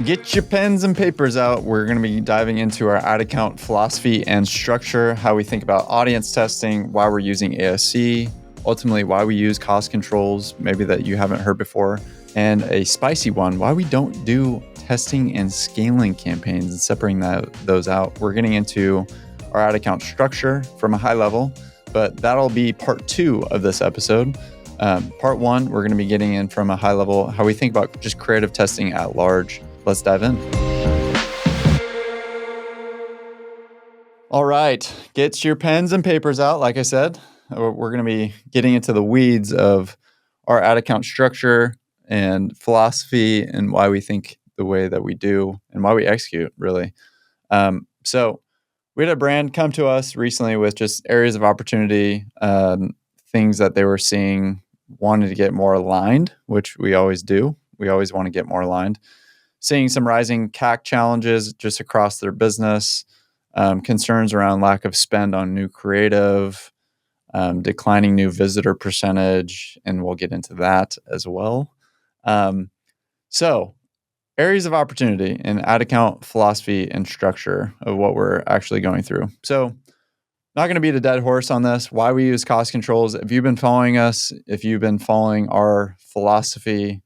Get your pens and papers out. We're going to be diving into our ad account philosophy and structure, how we think about audience testing, why we're using ASC, ultimately why we use cost controls, maybe that you haven't heard before, and a spicy one, why we don't do testing and scaling campaigns and separating those out. We're getting into our ad account structure from a high level, but that'll be part 2 of this episode. Part 1, we're going to be getting in from a high level, how we think about just creative testing at large. Let's dive in. All right, get your pens and papers out. Like I said, we're going to be getting into the weeds of our ad account structure and philosophy and why we think the way that we do and why we execute, really. So we had a brand come to us recently with just areas of opportunity, things that they were seeing, wanted to get more aligned, which we always do. We always want to get more aligned. Seeing some rising CAC challenges just across their business, concerns around lack of spend on new creative, declining new visitor percentage, and we'll get into that as well. So areas of opportunity in ad account philosophy and structure of what we're actually going through. So not going to beat a dead horse on this, why we use cost controls. If you've been following us, if you've been following our philosophy,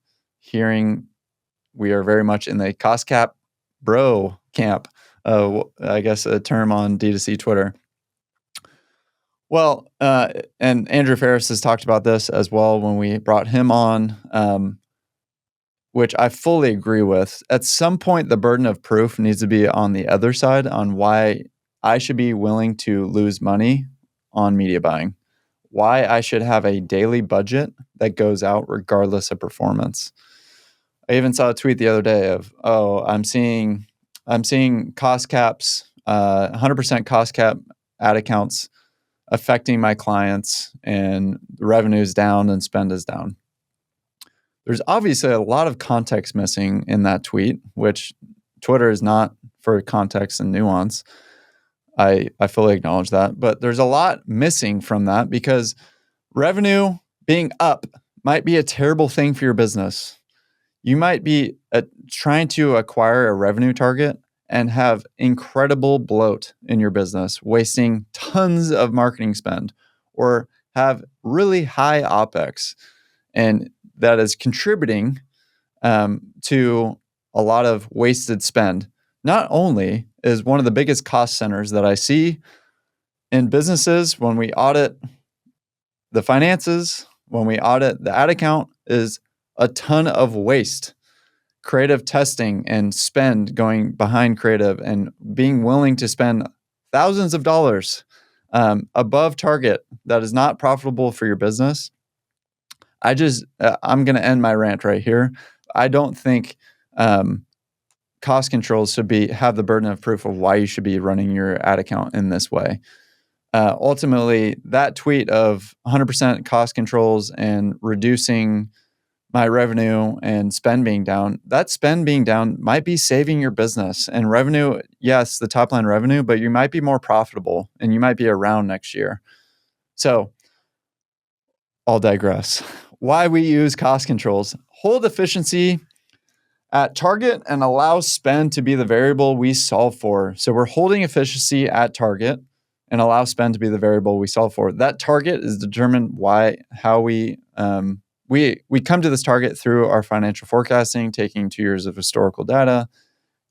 we are very much in the cost cap bro camp, I guess a term on D2C Twitter. Well, and Andrew Ferris has talked about this as well when we brought him on, which I fully agree with. At some point, the burden of proof needs to be on the other side on why I should be willing to lose money on media buying, why I should have a daily budget that goes out regardless of performance. I even saw a tweet the other day of, I'm seeing cost caps, 100% cost cap ad accounts affecting my clients, and the revenue is down and spend is down. There's obviously a lot of context missing in that tweet, which Twitter is not for context and nuance. I fully acknowledge that, but there's a lot missing from that because revenue being up might be a terrible thing for your business. You might be trying to acquire a revenue target and have incredible bloat in your business, wasting tons of marketing spend, or have really high OpEx. And that is contributing to a lot of wasted spend. Not only is one of the biggest cost centers that I see in businesses when we audit the finances, when we audit the ad account, is a ton of waste. Creative testing and spend going behind creative and being willing to spend thousands of dollars above target that is not profitable for your business. I'm going to end my rant right here. I don't think cost controls should have the burden of proof of why you should be running your ad account in this way. Ultimately, that tweet of 100% cost controls and reducing my revenue and spend being down, that spend being down might be saving your business. And revenue, yes, the top line revenue, but you might be more profitable and you might be around next year. So I'll digress. Why we use cost controls: hold efficiency at target and allow spend to be the variable we solve for. So we're holding efficiency at target and allow spend to be the variable we solve for. That target is determined how we come to this target through our financial forecasting, taking 2 years of historical data,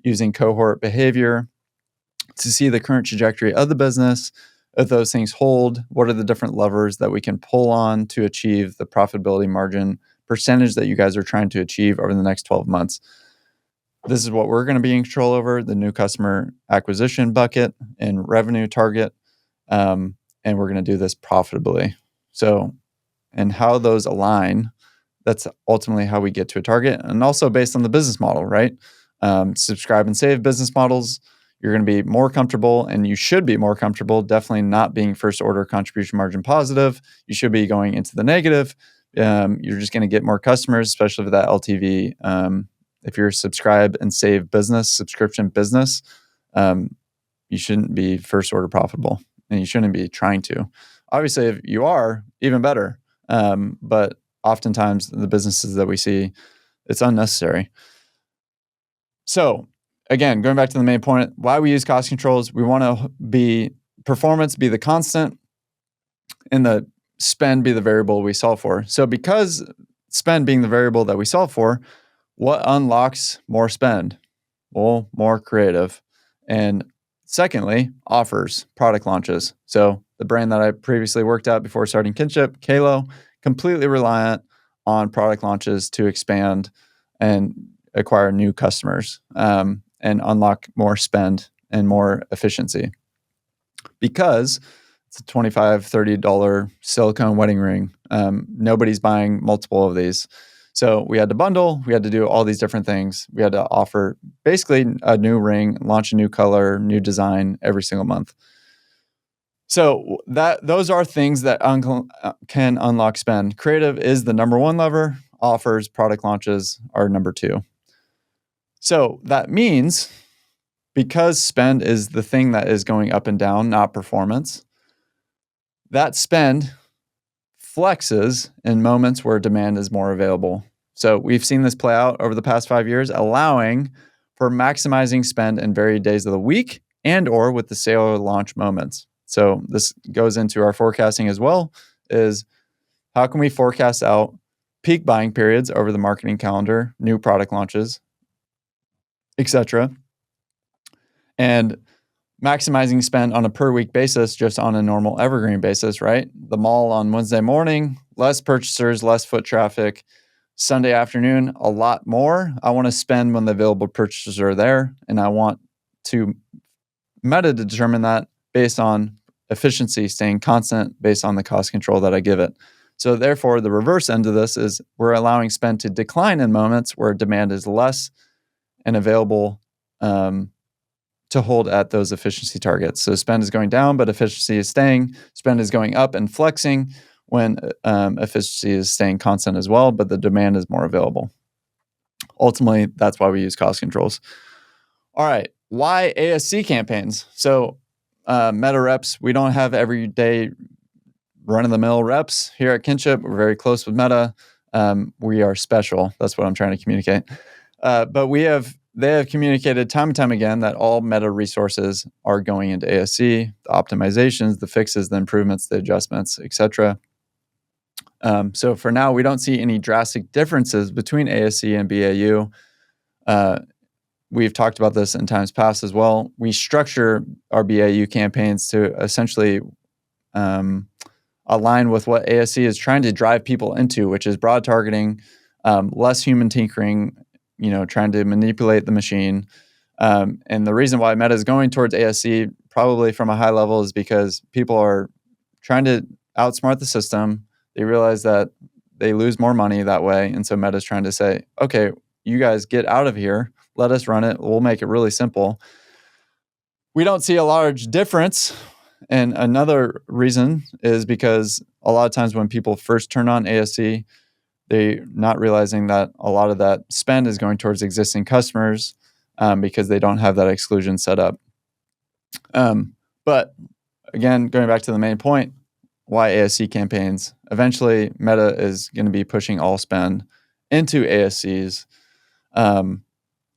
using cohort behavior to see the current trajectory of the business. If those things hold, what are the different levers that we can pull on to achieve the profitability margin percentage that you guys are trying to achieve over the next 12 months? This is what we're going to be in control over, the new customer acquisition bucket and revenue target. And we're going to do this profitably. So, and how those align, that's ultimately how we get to a target. And also based on the business model, right? Subscribe and save business models, you're going to be more comfortable, and you should be more comfortable, definitely not being first order contribution margin positive. You should be going into the negative. You're just going to get more customers, especially with that LTV. If you're a subscribe and save business, subscription business, you shouldn't be first order profitable, and you shouldn't be trying to. Obviously, if you are, even better. But oftentimes the businesses that we see, it's unnecessary. So again, going back to the main point, why we use cost controls, we want to be performance be the constant and the spend be the variable we solve for. So because spend being the variable that we solve for, what unlocks more spend? Well, more creative. And secondly, offers, product launches. So the brand that I previously worked at before starting Kynship, Kalo, completely reliant on product launches to expand and acquire new customers and unlock more spend and more efficiency. Because it's a $25, $30 silicone wedding ring. Nobody's buying multiple of these. So we had to bundle, we had to do all these different things. We had to offer basically a new ring, launch a new color, new design every single month. So those are things that can unlock spend. Creative is the number one lever. Offers, product launches are number two. So that means because spend is the thing that is going up and down, not performance, that spend flexes in moments where demand is more available. So we've seen this play out over the past 5 years, allowing for maximizing spend in varied days of the week and or with the sale or launch moments. So this goes into our forecasting as well, is how can we forecast out peak buying periods over the marketing calendar, new product launches, etc., and maximizing spend on a per week basis, just on a normal evergreen basis, right? The mall on Wednesday morning, less purchasers, less foot traffic. Sunday afternoon, a lot more. I want to spend when the available purchasers are there, and I want to meta determine that based on efficiency staying constant based on the cost control that I give it. So therefore, the reverse end of this is we're allowing spend to decline in moments where demand is less and available to hold at those efficiency targets. So spend is going down, but efficiency is staying. Spend is going up and flexing when efficiency is staying constant as well, but the demand is more available. Ultimately, that's why we use cost controls. All right, why ASC campaigns? So meta reps, we don't have everyday run-of-the-mill reps here at Kynship. We're very close with Meta. We are special. That's what I'm trying to communicate. But they have communicated time and time again that all Meta resources are going into ASC, the optimizations, the fixes, the improvements, the adjustments, etc. So for now, we don't see any drastic differences between ASC and BAU. We've talked about this in times past as well. We structure our BAU campaigns to essentially align with what ASC is trying to drive people into, which is broad targeting, less human tinkering, trying to manipulate the machine. And the reason why Meta is going towards ASC, probably from a high level, is because people are trying to outsmart the system. They realize that they lose more money that way. And so Meta is trying to say, okay, you guys get out of here. Let us run it. We'll make it really simple. We don't see a large difference. And another reason is because a lot of times when people first turn on ASC, they're not realizing that a lot of that spend is going towards existing customers because they don't have that exclusion set up. But again, going back to the main point, why ASC campaigns? Eventually, Meta is going to be pushing all spend into ASCs.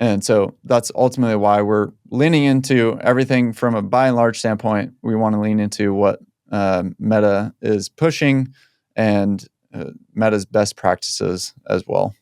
And so that's ultimately why we're leaning into everything from a by and large standpoint. We want to lean into what Meta is pushing and Meta's best practices as well.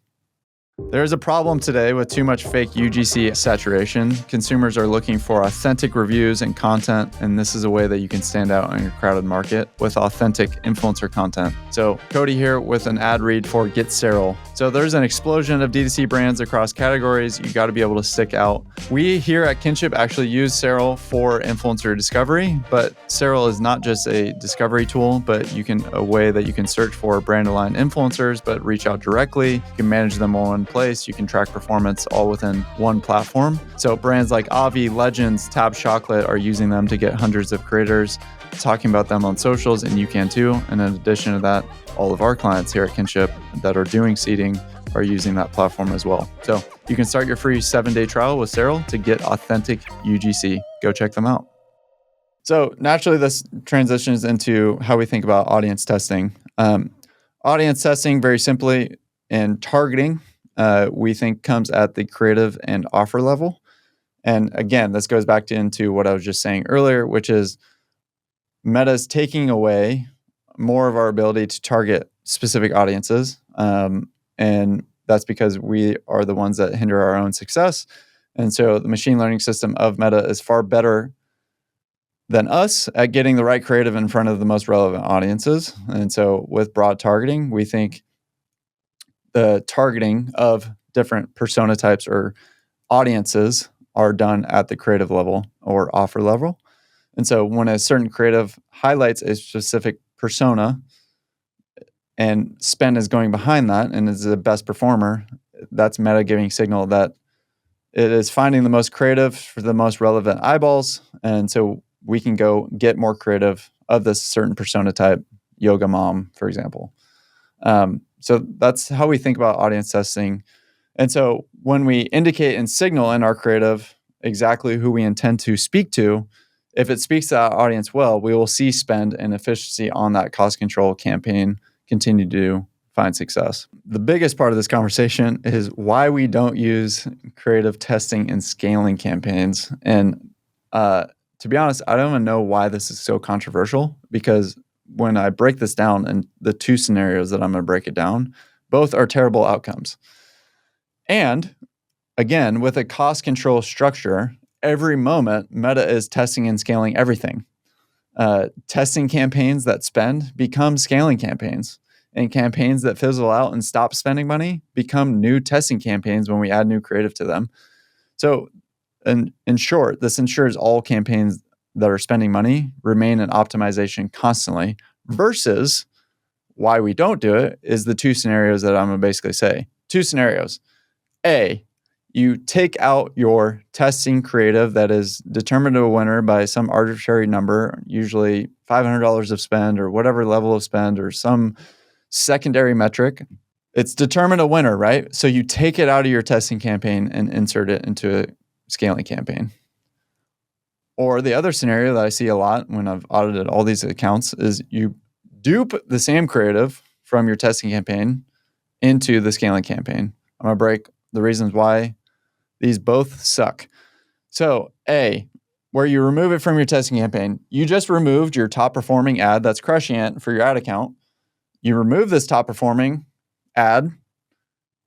There's a problem today with too much fake UGC saturation. Consumers are looking for authentic reviews and content, and this is a way that you can stand out in your crowded market with authentic influencer content. So Cody here with an ad read for Get Cyril. So there's an explosion of D2C brands across categories. You got to be able to stick out. We here at Kynship actually use Cyril for influencer discovery, but Cyril is not just a discovery tool, but a way that you can search for brand aligned influencers, but reach out directly. You can manage them all in place. You can track performance all within one platform. So brands like Avi, Legends, Tab Chocolate are using them to get hundreds of creators talking about them on socials, and you can too. And in addition to that, all of our clients here at Kynship that are doing seeding are using that platform as well. So you can start your free 7-day trial with Cyril to get authentic UGC. Go check them out. So naturally, this transitions into how we think about audience testing. Audience testing, very simply, and targeting we think comes at the creative and offer level. And again, this goes back into what I was just saying earlier, which is Meta is taking away more of our ability to target specific audiences. And that's because we are the ones that hinder our own success. And so the machine learning system of Meta is far better than us at getting the right creative in front of the most relevant audiences. And so with broad targeting, we think the targeting of different persona types or audiences are done at the creative level or offer level. And so when a certain creative highlights a specific persona and spend is going behind that and is the best performer, that's Meta giving signal that it is finding the most creative for the most relevant eyeballs. And so we can go get more creative of this certain persona type, yoga mom, for example. So that's how we think about audience testing. And so when we indicate and signal in our creative exactly who we intend to speak to, if it speaks to that audience well, we will see spend and efficiency on that cost control campaign continue to find success. The biggest part of this conversation is why we don't use creative testing and scaling campaigns. And to be honest, I don't even know why this is so controversial, because when I break this down and the two scenarios that I'm going to break it down, both are terrible outcomes. And again, with a cost control structure, every moment Meta is testing and scaling everything. Testing campaigns that spend become scaling campaigns, and campaigns that fizzle out and stop spending money become new testing campaigns when we add new creative to them. So in short, this ensures all campaigns that are spending money remain in optimization constantly, versus why we don't do it is the two scenarios that I'm going to basically say. Two scenarios. A, you take out your testing creative that is determined to a winner by some arbitrary number, usually $500 of spend or whatever level of spend or some secondary metric. It's determined a winner, right? So you take it out of your testing campaign and insert it into a scaling campaign. Or the other scenario that I see a lot when I've audited all these accounts is you dupe the same creative from your testing campaign into the scaling campaign. I'm going to break the reasons why these both suck. So A, where you remove it from your testing campaign, you just removed your top performing ad that's crushing it for your ad account. You remove this top performing ad,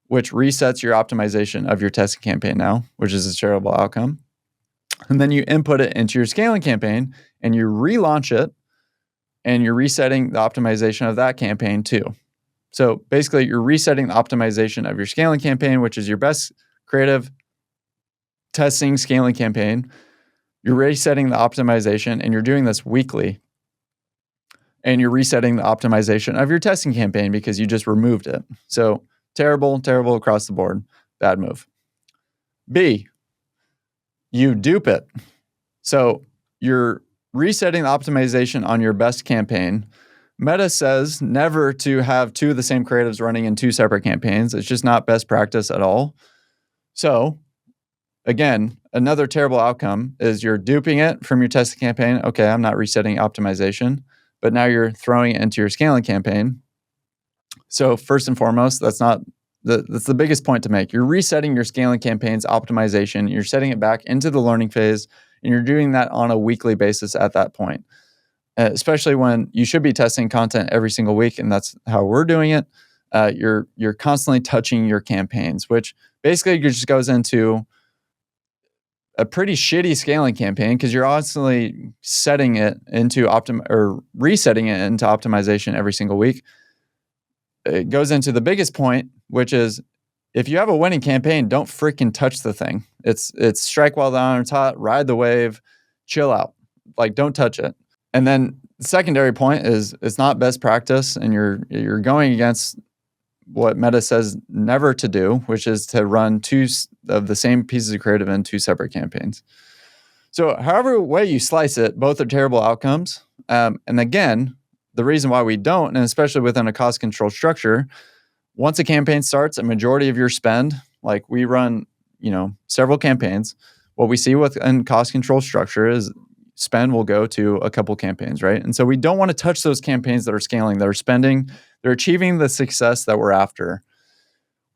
which resets your optimization of your testing campaign now, which is a terrible outcome. And then you input it into your scaling campaign and you relaunch it, and you're resetting the optimization of that campaign too. So basically you're resetting the optimization of your scaling campaign, which is your best creative testing scaling campaign. You're resetting the optimization, and you're doing this weekly. And you're resetting the optimization of your testing campaign because you just removed it. So terrible across the board. Bad move. B, you dupe it. So you're resetting the optimization on your best campaign. Meta says never to have two of the same creatives running in two separate campaigns. It's just not best practice at all. So again, another terrible outcome is you're duping it from your testing campaign. Okay, I'm not resetting optimization, but now you're throwing it into your scaling campaign. So first and foremost, that's the biggest point to make. You're resetting your scaling campaign's optimization. You're setting it back into the learning phase, and you're doing that on a weekly basis at that point, especially when you should be testing content every single week, and that's how we're doing it. You're constantly touching your campaigns, which basically just goes into a pretty shitty scaling campaign because you're constantly setting it into resetting it into optimization every single week. It goes into the biggest point, which is if you have a winning campaign, don't freaking touch the thing. It's strike while the iron's hot, ride the wave, chill out. Like, don't touch it. And then the secondary point is it's not best practice, and you're going against what Meta says never to do, which is to run two of the same pieces of creative in two separate campaigns. So however way you slice it, both are terrible outcomes. And again, the reason why we don't, and especially within a cost control structure, once a campaign starts, a majority of your spend, like we run, several campaigns, what we see within cost control structure is spend will go to a couple campaigns, right? And so we don't want to touch those campaigns that are scaling, that are spending, they're achieving the success that we're after.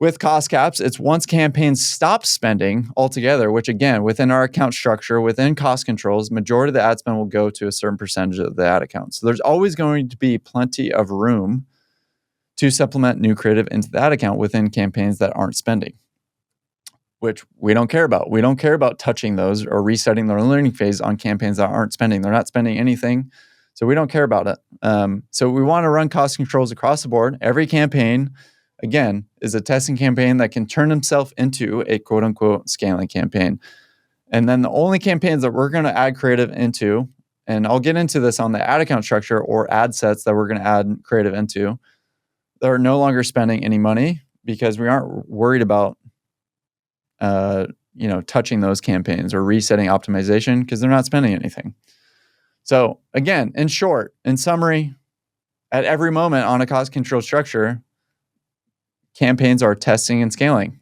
With cost caps, it's once campaigns stop spending altogether, which again, within our account structure, within cost controls, majority of the ad spend will go to a certain percentage of the ad account. So there's always going to be plenty of room to supplement new creative into the ad account within campaigns that aren't spending, which we don't care about. We don't care about touching those or resetting their learning phase on campaigns that aren't spending. They're not spending anything, so we don't care about it. So we want to run cost controls across the board. Every campaign, again, is a testing campaign that can turn himself into a quote-unquote scaling campaign. And then the only campaigns that we're going to add creative into, and I'll get into this on the ad account structure or ad sets that we're going to add creative into, they're no longer spending any money because we aren't worried about touching those campaigns or resetting optimization because they're not spending anything. So again, in short, in summary, at every moment on a cost control structure, campaigns are testing and scaling.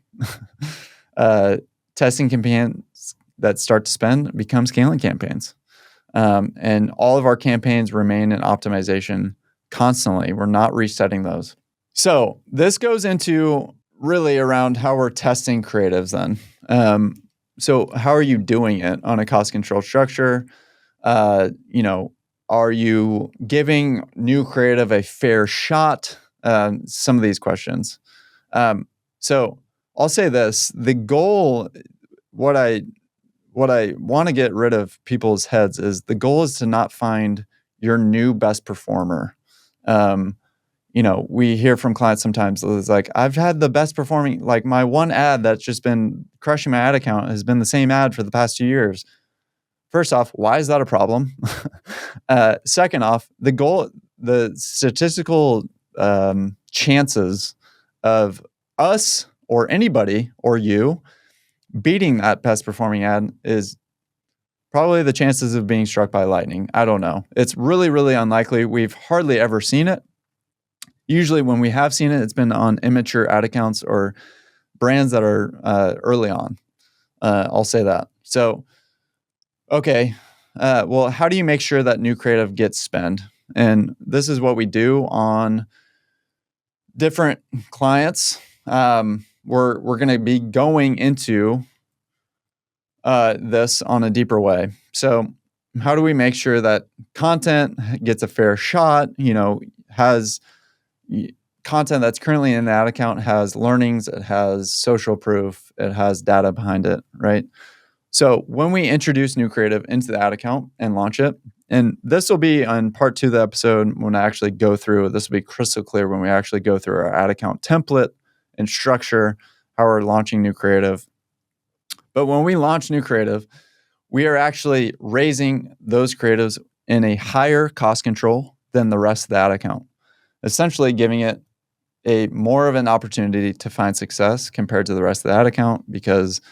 Testing campaigns that start to spend become scaling campaigns. And all of our campaigns remain in optimization constantly. We're not resetting those. So this goes into really around how we're testing creatives then. So how are you doing it on a cost control structure? Are you giving new creative a fair shot? Some of these questions. So I'll say this, the goal, what I want to get rid of people's heads is the goal is to not find your new best performer. We hear from clients sometimes, it's like, I've had the best performing, like my one ad that's just been crushing my ad account has been the same ad for the past 2 years. First off, why is that a problem? Second off, the statistical chances of us or anybody or you beating that best performing ad is probably the chances of being struck by lightning. I don't know. It's really, really unlikely. We've hardly ever seen it. Usually when we have seen it, it's been on immature ad accounts or brands that are early on. I'll say that. So, okay. Well, how do you make sure that new creative gets spent? And this is what we do on different clients. We're going to be going into this on a deeper way. So how do we make sure that content gets a fair shot, has content that's currently in the ad account has learnings, it has social proof, it has data behind it, right? So when we introduce new creative into the ad account and launch it, and this will be on part 2 of the episode when I actually go through, this will be crystal clear when we actually go through our ad account template and structure how we're launching new creative. But when we launch new creative, we are actually raising those creatives in a higher cost control than the rest of the ad account, essentially giving it a more of an opportunity to find success compared to the rest of the ad account, because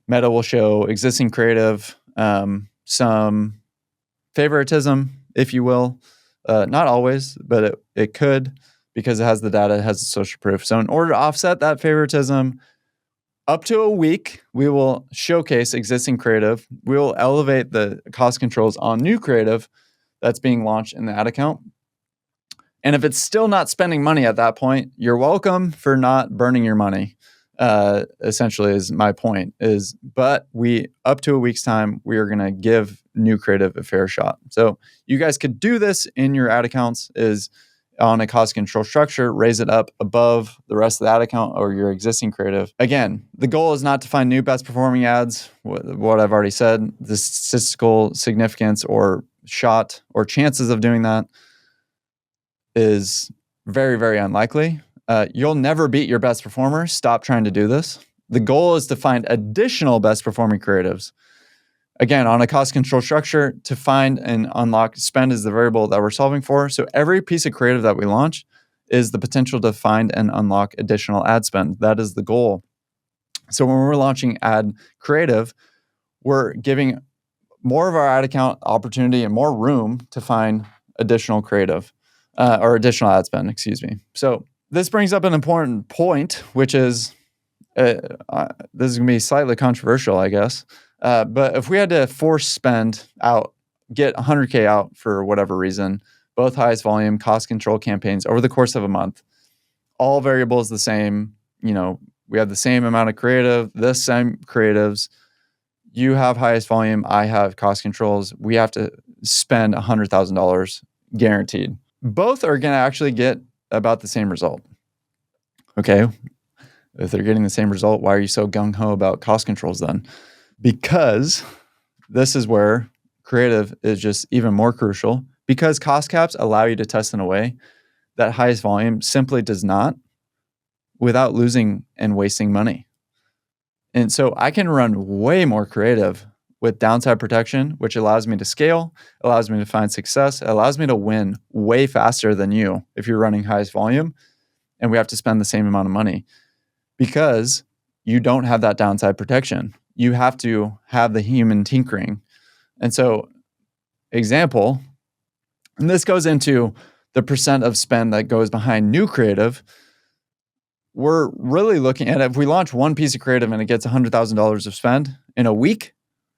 Meta will show existing creative some favoritism, if you will. Not always, but it could, because it has the data, it has the social proof. So in order to offset that favoritism, up to a week, we will showcase existing creative. We will elevate the cost controls on new creative that's being launched in the ad account. And if it's still not spending money at that point, you're welcome for not burning your money. Essentially is my point but up to a week's time, we are going to give new creative a fair shot. So you guys could do this in your ad accounts, is on a cost control structure, raise it up above the rest of the ad account or your existing creative. Again, the goal is not to find new best performing ads. What I've already said, the statistical significance or shot or chances of doing that is very, very unlikely. You'll never beat your best performer. Stop trying to do this. The goal is to find additional best performing creatives. Again, on a cost control structure, to find and unlock spend is the variable that we're solving for. So every piece of creative that we launch is the potential to find and unlock additional ad spend. That is the goal. So when we're launching ad creative, we're giving more of our ad account opportunity and more room to find additional creative or additional ad spend, So this brings up an important point, which is, this is going to be slightly controversial, I guess. But if we had to force spend out, get 100K out for whatever reason, both highest volume, cost control campaigns over the course of a month, all variables the same, we have the same amount of creative, the same creatives. You have highest volume, I have cost controls. We have to spend $100,000 guaranteed. Both are going to actually get about the same result. Okay. If they're getting the same result, why are you so gung-ho about cost controls then? Because this is where creative is just even more crucial, because cost caps allow you to test in a way that highest volume simply does not, without losing and wasting money. And so I can run way more creative with downside protection, which allows me to scale, allows me to find success, allows me to win way faster than you if you're running highest volume and we have to spend the same amount of money, because you don't have that downside protection. You have to have the human tinkering. And so, example, and this goes into the percent of spend that goes behind new creative. We're really looking at, if we launch one piece of creative and it gets $100,000 of spend in a week,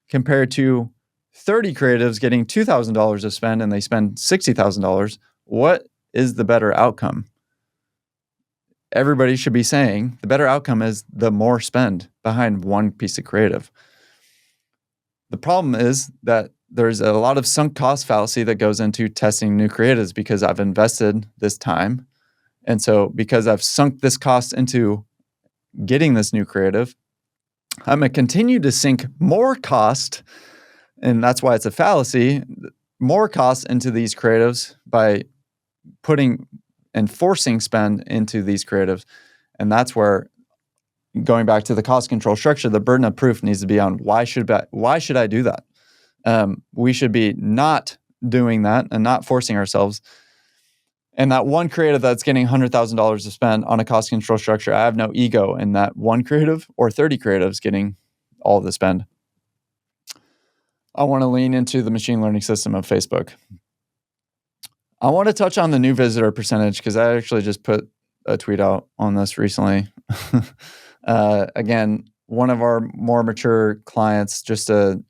compared to 30 creatives getting $2,000 of spend and they spend $60,000, what is the better outcome? Everybody should be saying the better outcome is the more spend behind one piece of creative. The problem is that there's a lot of sunk cost fallacy that goes into testing new creatives, because I've invested this time. And so because I've sunk this cost into getting this new creative, I'm going to continue to sink more cost, and that's why it's a fallacy, more cost into these creatives by putting and forcing spend into these creatives. And that's where, going back to the cost control structure, the burden of proof needs to be on why should I do that? We should be not doing that and not forcing ourselves. And that one creative that's getting $100,000 to spend on a cost control structure, I have no ego in that one creative or 30 creatives getting all the spend. I want to lean into the machine learning system of Facebook. I want to touch on the new visitor percentage, because I actually just put a tweet out on this recently. Again, one of our more mature clients, just to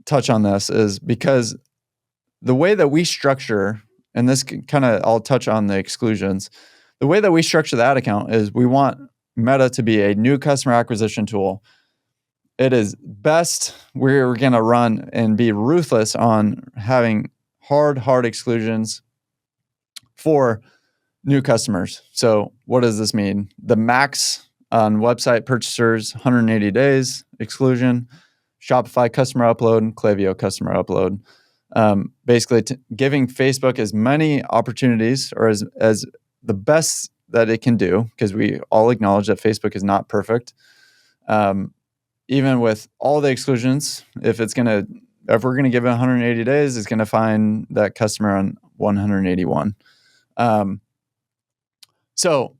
touch on this, is because the way that we structure, and this kind of, I'll touch on the exclusions. The way that we structure the ad account is we want Meta to be a new customer acquisition tool. It is best, we're going to run and be ruthless on having hard exclusions for new customers. So what does this mean? The max on website purchasers, 180 days exclusion, Shopify customer upload, and Klaviyo customer upload. Basically giving Facebook as many opportunities, or as the best that it can do, because we all acknowledge that Facebook is not perfect. Even with all the exclusions, if we're going to give it 180 days, it's going to find that customer on 181. So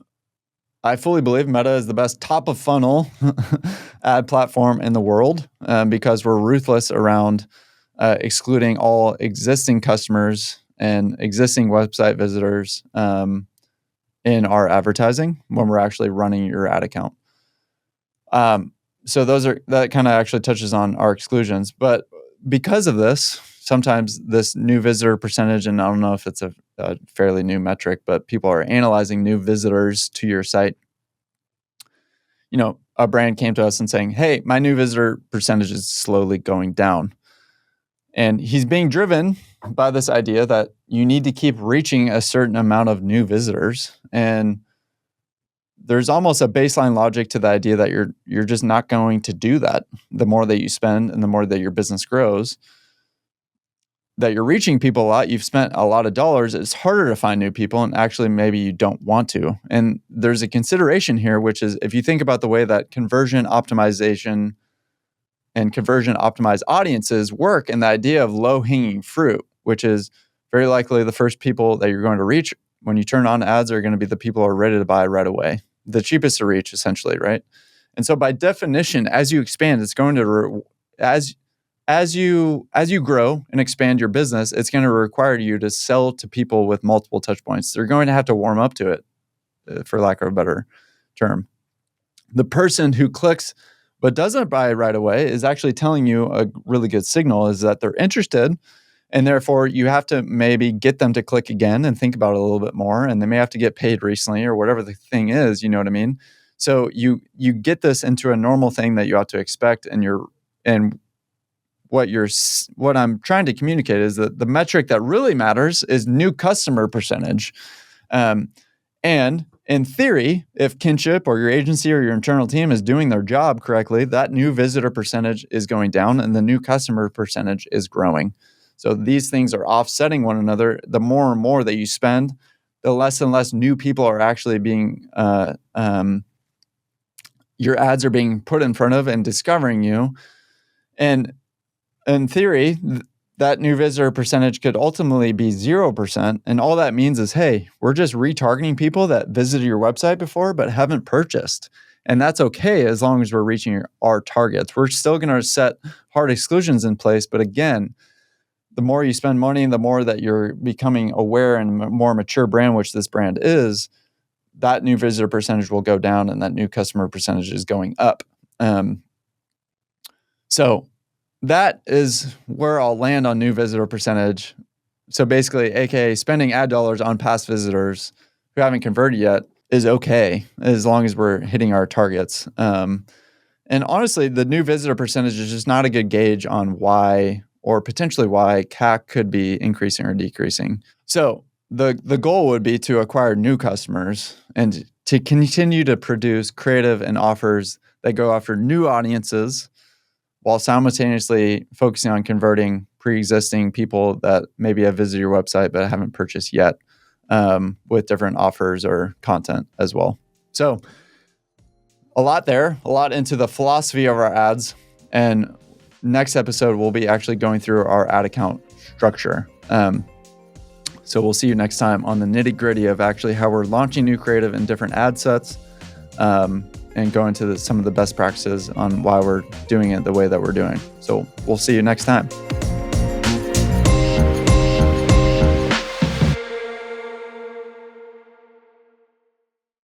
I fully believe Meta is the best top of funnel ad platform in the world, because we're ruthless around excluding all existing customers and existing website visitors in our advertising when we're actually running your ad account. So that kind of actually touches on our exclusions. But because of this, sometimes this new visitor percentage, and I don't know if it's a fairly new metric, but people are analyzing new visitors to your site. A brand came to us and saying, hey, my new visitor percentage is slowly going down. And he's being driven by this idea that you need to keep reaching a certain amount of new visitors. And there's almost a baseline logic to the idea that you're just not going to do that. The more that you spend and the more that your business grows, that you're reaching people a lot, you've spent a lot of dollars, it's harder to find new people, and actually maybe you don't want to. And there's a consideration here, which is, if you think about the way that conversion optimization and conversion optimized audiences work, and the idea of low-hanging fruit, which is very likely the first people that you're going to reach when you turn on ads are going to be the people who are ready to buy right away, the cheapest to reach, essentially, right? And so by definition, as you expand, it's going to as you grow and expand your business, it's going to require you to sell to people with multiple touch points. They're going to have to warm up to it, for lack of a better term. The person who clicks but doesn't buy right away is actually telling you a really good signal, is that they're interested, and therefore you have to maybe get them to click again and think about it a little bit more, and they may have to get paid recently or whatever the thing is, you know what I mean, So you get this into a normal thing that you ought to expect, and what I'm trying to communicate is that the metric that really matters is new customer percentage. And in theory, if Kynship or your agency or your internal team is doing their job correctly, that new visitor percentage is going down and the new customer percentage is growing. So these things are offsetting one another. The more and more that you spend, the less and less new people are actually being, your ads are being put in front of and discovering you. And in theory, that new visitor percentage could ultimately be 0%. And all that means is, hey, we're just retargeting people that visited your website before but haven't purchased. And that's okay as long as we're reaching our targets. We're still going to set hard exclusions in place. But again, the more you spend money, the more that you're becoming aware and a more mature brand, which this brand is, that new visitor percentage will go down and that new customer percentage is going up. So that is where I'll land on new visitor percentage. So basically, AKA spending ad dollars on past visitors who haven't converted yet is okay as long as we're hitting our targets. And honestly, the new visitor percentage is just not a good gauge on why or potentially why CAC could be increasing or decreasing. So the goal would be to acquire new customers and to continue to produce creative and offers that go after new audiences while simultaneously focusing on converting pre-existing people that maybe have visited your website but haven't purchased yet, with different offers or content as well. So a lot into the philosophy of our ads. And next episode, we'll be actually going through our ad account structure. So we'll see you next time on the nitty-gritty of actually how we're launching new creative in different ad sets, and go into some of the best practices on why we're doing it the way that we're doing. So we'll see you next time.